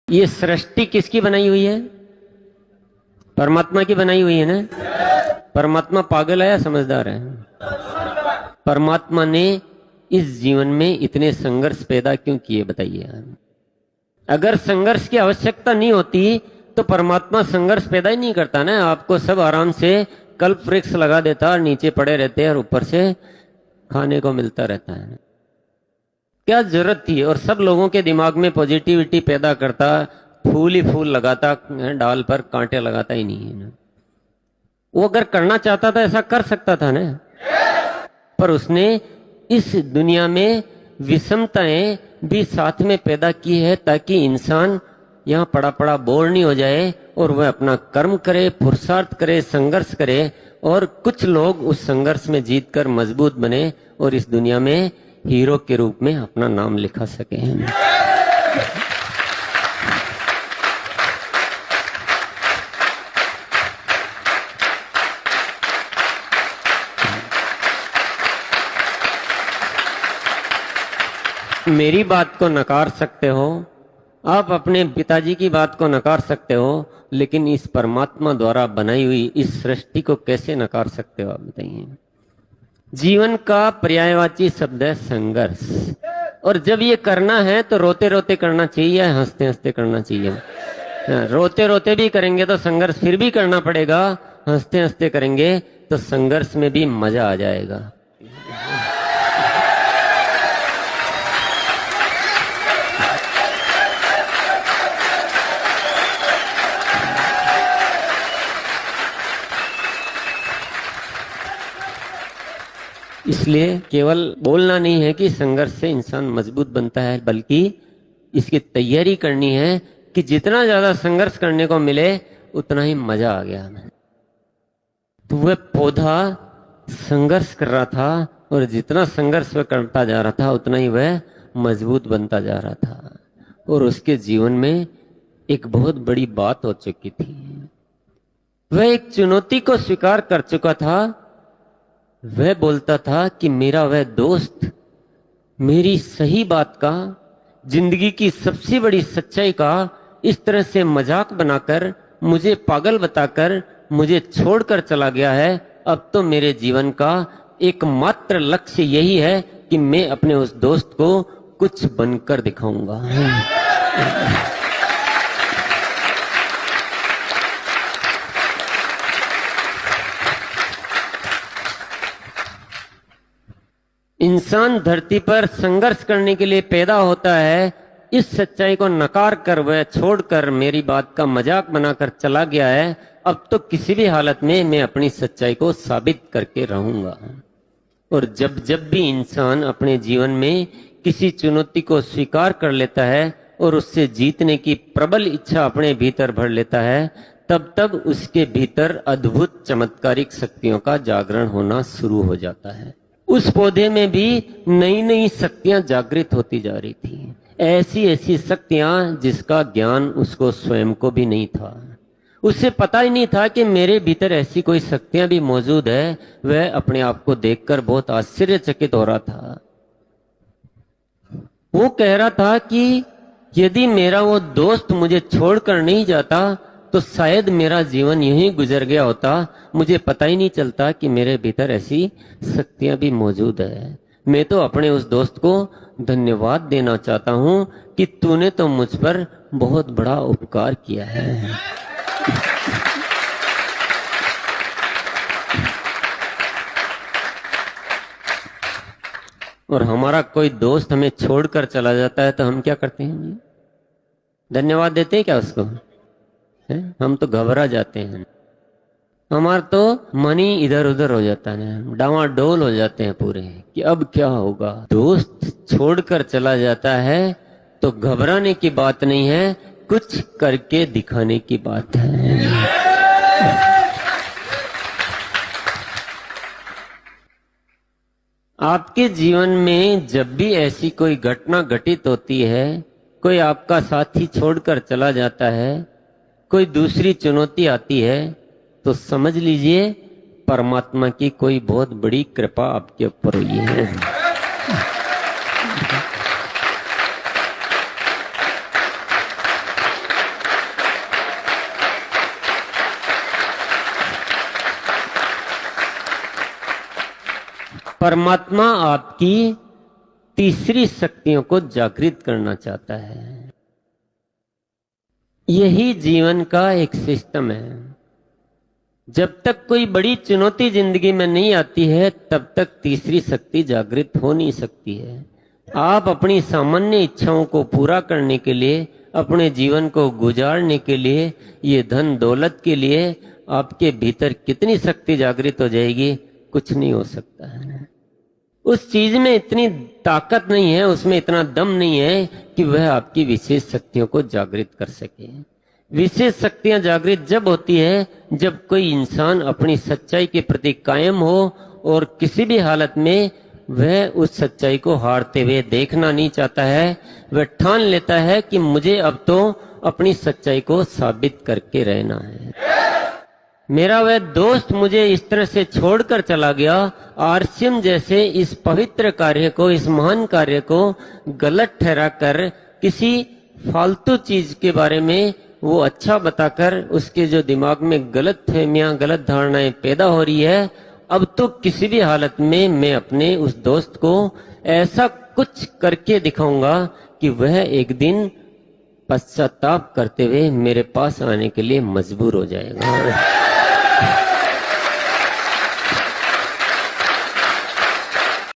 ये सृष्टि किसकी बनाई हुई है? परमात्मा की बनाई हुई है ना। परमात्मा पागल है या समझदार है? परमात्मा ने इस जीवन में इतने संघर्ष पैदा क्यों किए बताइए। अगर संघर्ष की आवश्यकता नहीं होती तो परमात्मा संघर्ष पैदा ही नहीं करता ना। आपको सब आराम से कल्प वृक्ष लगा देता और नीचे पड़े रहते हैं और ऊपर से खाने को मिलता रहता है। क्या जरूरत थी? और सब लोगों के दिमाग में पॉजिटिविटी पैदा करता, फूल ही फूल लगाता, डाल पर कांटे लगाता ही नहीं है ना। वो अगर करना चाहता था ऐसा कर सकता था ना, पर उसने इस दुनिया में विषमताएं भी साथ में पैदा की है ताकि इंसान यहां पड़ा पड़ा बोर नहीं हो जाए और वह अपना कर्म करे, पुरुषार्थ करे, संघर्ष करे और कुछ लोग उस संघर्ष में जीतकर मजबूत बने और इस दुनिया में हीरो के रूप में अपना नाम लिखा सके। मेरी बात को नकार सकते हो, आप अपने पिताजी की बात को नकार सकते हो, लेकिन इस परमात्मा द्वारा बनाई हुई इस सृष्टि को कैसे नकार सकते हो आप बताइए। जीवन का पर्यायवाची शब्द है संघर्ष, और जब ये करना है तो रोते रोते करना चाहिए, हंसते हंसते करना चाहिए। रोते रोते भी करेंगे तो संघर्ष फिर भी करना पड़ेगा, हंसते हंसते करेंगे तो संघर्ष में भी मजा आ जाएगा। इसलिए केवल बोलना नहीं है कि संघर्ष से इंसान मजबूत बनता है, बल्कि इसकी तैयारी करनी है कि जितना ज्यादा संघर्ष करने को मिले उतना ही मजा आ गया हमें। तो वह पौधा संघर्ष कर रहा था और जितना संघर्ष वह करता जा रहा था उतना ही वह मजबूत बनता जा रहा था, और उसके जीवन में एक बहुत बड़ी बात हो चुकी थी। वह एक चुनौती को स्वीकार कर चुका था। वह बोलता था कि मेरा वह दोस्त मेरी सही बात का, जिंदगी की सबसे बड़ी सच्चाई का इस तरह से मजाक बनाकर, मुझे पागल बताकर मुझे छोड़कर चला गया है। अब तो मेरे जीवन का एकमात्र लक्ष्य यही है कि मैं अपने उस दोस्त को कुछ बनकर दिखाऊंगा। इंसान धरती पर संघर्ष करने के लिए पैदा होता है। इस सच्चाई को नकार कर वह छोड़कर मेरी बात का मजाक बनाकर चला गया है। अब तो किसी भी हालत में मैं अपनी सच्चाई को साबित करके रहूंगा। और जब जब भी इंसान अपने जीवन में किसी चुनौती को स्वीकार कर लेता है और उससे जीतने की प्रबल इच्छा अपने भीतर भर लेता है, तब तब उसके भीतर अद्भुत चमत्कारिक शक्तियों का जागरण होना शुरू हो जाता है। उस पौधे में भी नई नई शक्तियां जागृत होती जा रही थी, ऐसी ऐसी शक्तियां जिसका ज्ञान उसको स्वयं को भी नहीं था। उसे पता ही नहीं था कि मेरे भीतर ऐसी कोई शक्तियां भी मौजूद है। वह अपने आप को देखकर बहुत आश्चर्यचकित हो रहा था। वो कह रहा था कि यदि मेरा वो दोस्त मुझे छोड़कर नहीं जाता तो शायद मेरा जीवन यहीं गुजर गया होता। मुझे पता ही नहीं चलता कि मेरे भीतर ऐसी शक्तियां भी मौजूद है। मैं तो अपने उस दोस्त को धन्यवाद देना चाहता हूं कि तूने तो मुझ पर बहुत बड़ा उपकार किया है। और हमारा कोई दोस्त हमें छोड़कर चला जाता है तो हम क्या करते हैं? धन्यवाद देते हैं क्या उसको? हम तो घबरा जाते हैं। हमारा तो मन ही इधर उधर हो जाता है, डावाडोल हो जाते हैं पूरे कि अब क्या होगा। दोस्त छोड़कर चला जाता है तो घबराने की बात नहीं है, कुछ करके दिखाने की बात है। आपके जीवन में जब भी ऐसी कोई घटना घटित होती है, कोई आपका साथी छोड़कर चला जाता है, कोई दूसरी चुनौती आती है, तो समझ लीजिए परमात्मा की कोई बहुत बड़ी कृपा आपके ऊपर हुई है। परमात्मा आपकी तीसरी शक्तियों को जागृत करना चाहता है। यही जीवन का एक सिस्टम है। जब तक कोई बड़ी चुनौती जिंदगी में नहीं आती है तब तक तीसरी शक्ति जागृत हो नहीं सकती है। आप अपनी सामान्य इच्छाओं को पूरा करने के लिए, अपने जीवन को गुजारने के लिए, ये धन दौलत के लिए आपके भीतर कितनी शक्ति जागृत हो जाएगी, कुछ नहीं हो सकता है। उस चीज में इतनी ताकत नहीं है, उसमें इतना दम नहीं है कि वह आपकी विशेष शक्तियों को जागृत कर सके। विशेष शक्तियां जागृत जब होती है जब कोई इंसान अपनी सच्चाई के प्रति कायम हो और किसी भी हालत में वह उस सच्चाई को हारते हुए देखना नहीं चाहता है। वह ठान लेता है कि मुझे अब तो अपनी सच्चाई को साबित करके रहना है। मेरा वह दोस्त मुझे इस तरह से छोड़कर चला गया, आरसीएम जैसे इस पवित्र कार्य को, इस महान कार्य को गलत ठहराकर किसी फालतू चीज के बारे में वो अच्छा बताकर उसके जो दिमाग में गलत फहमियां, गलत धारणाएं पैदा हो रही है। अब तो किसी भी हालत में मैं अपने उस दोस्त को ऐसा कुछ करके दिखाऊंगा कि वह एक दिन पश्चाताप करते हुए मेरे पास आने के लिए मजबूर हो जाएगा।